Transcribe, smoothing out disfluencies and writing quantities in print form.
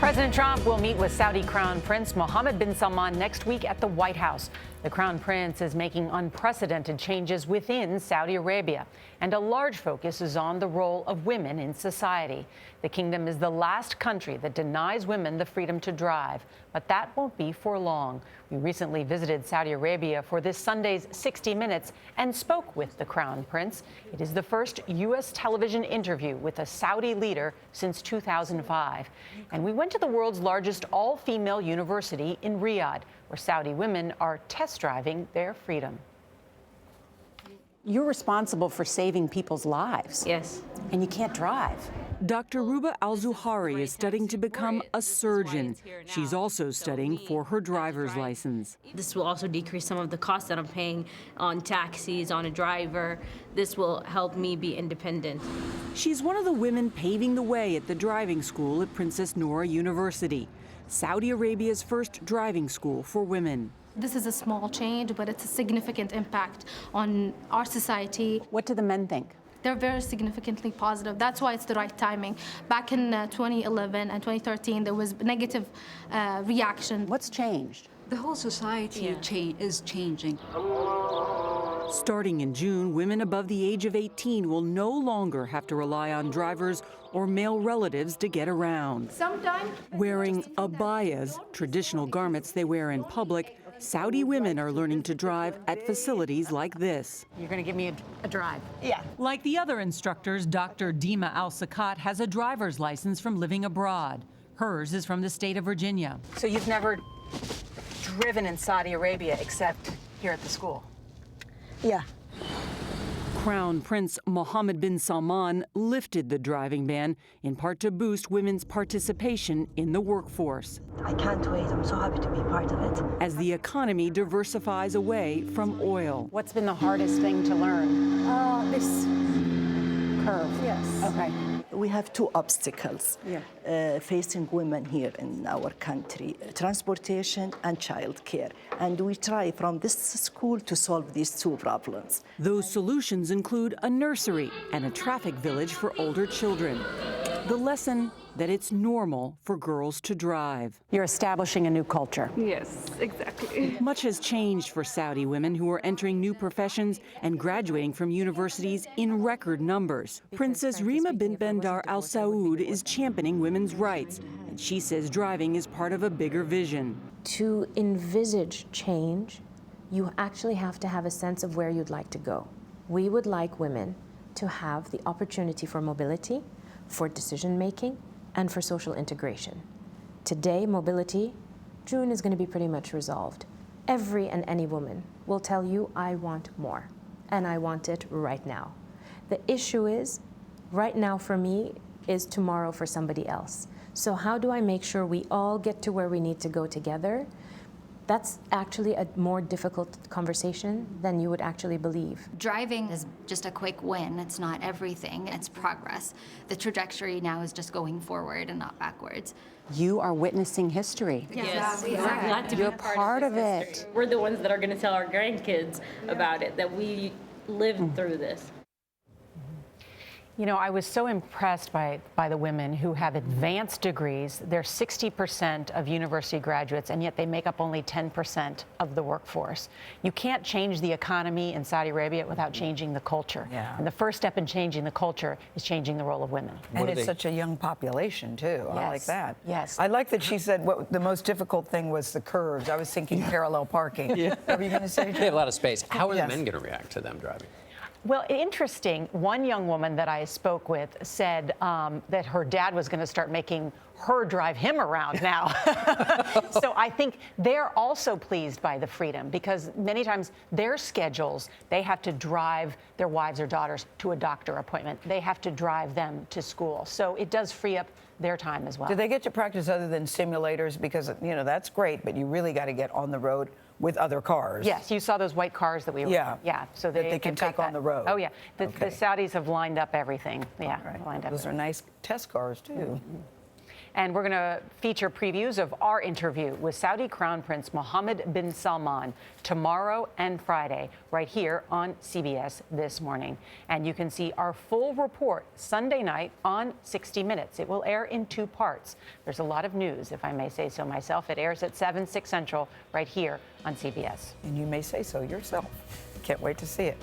President Trump will meet with Saudi Crown Prince Mohammed bin Salman next week at the White House. The Crown Prince is making unprecedented changes within Saudi Arabia, and a large focus is on the role of women in society. The kingdom is the last country that denies women the freedom to drive, but that won't be for long. We recently visited Saudi Arabia for this Sunday's 60 Minutes and spoke with the Crown Prince. It is the first U.S. television interview with a Saudi leader since 2005. And we went to the world's largest all-female university in Riyadh, where Saudi women are test driving their freedom. You're responsible for saving people's lives. Yes. And you can't drive. Dr. Ruba Al-Zuhari is studying to become a surgeon. She's also studying for her driver's license. This will also decrease some of the costs that I'm paying on taxis, on a driver. This will help me be independent. She's one of the women paving the way at the driving school at Princess Norah University, Saudi Arabia's first driving school for women. This is a small change, but it's a significant impact on our society. What do the men think? They're very significantly positive. That's why it's the right timing. Back in 2011 and 2013, there was negative reaction. What's changed? The whole society is changing. Starting in June, women above the age of 18 will no longer have to rely on drivers or male relatives to get around. Sometimes Wearing abayas, traditional garments they wear in public, Saudi women are learning to drive at facilities like this. You're going to give me a drive? Yeah. Like the other instructors, Dr. Dima Al-Sakat has a driver's license from living abroad. Hers is from the state of Virginia. So you've never driven in Saudi Arabia except here at the school? Yeah. Crown Prince Mohammed bin Salman lifted the driving ban, in part to boost women's participation in the workforce. I can't wait. I'm so happy to be part of it. As the economy diversifies away from oil. What's been the hardest thing to learn? This Curve. Yes. Okay. We have two obstacles facing women here in our country: transportation and childcare. And we try from this school to solve these two problems. Those solutions include a nursery and a traffic village for older children. The lesson that it's normal for girls to drive. You're establishing a new culture. Yes, exactly. Much has changed for Saudi women who are entering new professions and graduating from universities in record numbers. Princess Rima bint Bandar Al Saud is championing women's rights, and she says driving is part of a bigger vision. To envisage change, you actually have to have a sense of where you'd like to go. We would like women to have the opportunity for mobility, for decision making, and for social integration. Today, mobility, June is going to be pretty much resolved. Every and any woman will tell you, I want more, and I want it right now. The issue is, right now for me is tomorrow for somebody else. So how do I make sure we all get to where we need to go together? That's actually a more difficult conversation than you would actually believe. Driving is just a quick win. It's not everything. It's progress. The trajectory now is just going forward and not backwards. You are witnessing history. Yes, we're are. glad to You're be part of it. history. We're the ones that are going to tell our grandkids about it, that we lived through this. You know, I was so impressed by the women who have advanced degrees. They're 60% of university graduates, and yet they make up only 10% of the workforce. You can't change the economy in Saudi Arabia without changing the culture. Yeah. And the first step in changing the culture is changing the role of women. And it's such a young population, too. I like that. Yes. I like that she said what the most difficult thing was the curves. I was thinking parallel parking. Yeah. What were you going to say? They have a lot of space. How are Yes. the men going to react to them driving? Well, interesting. One young woman that I spoke with said that her dad was going to start making her drive him around now. So I think they're also pleased by the freedom, because many times their schedules, they have to drive their wives or daughters to a doctor appointment. They have to drive them to school. So it does free up their time as well. Do they get to practice other than simulators? Because, you know, that's great, but you really got to get on the road with other cars. Yes, you saw those white cars that we were. Yeah. So that they can they've got take on the road. Oh yeah, the Okay. Saudis have lined up everything. Yeah, Right. lined up. Those are nice test cars too. And we're going to feature previews of our interview with Saudi Crown Prince Mohammed bin Salman tomorrow and Friday, right here on CBS This Morning. And you can see our full report Sunday night on 60 Minutes. It will air in 2 parts. There's a lot of news, if I may say so myself. It airs at 7, 6 Central, right here on CBS. And you may say so yourself. Can't wait to see it.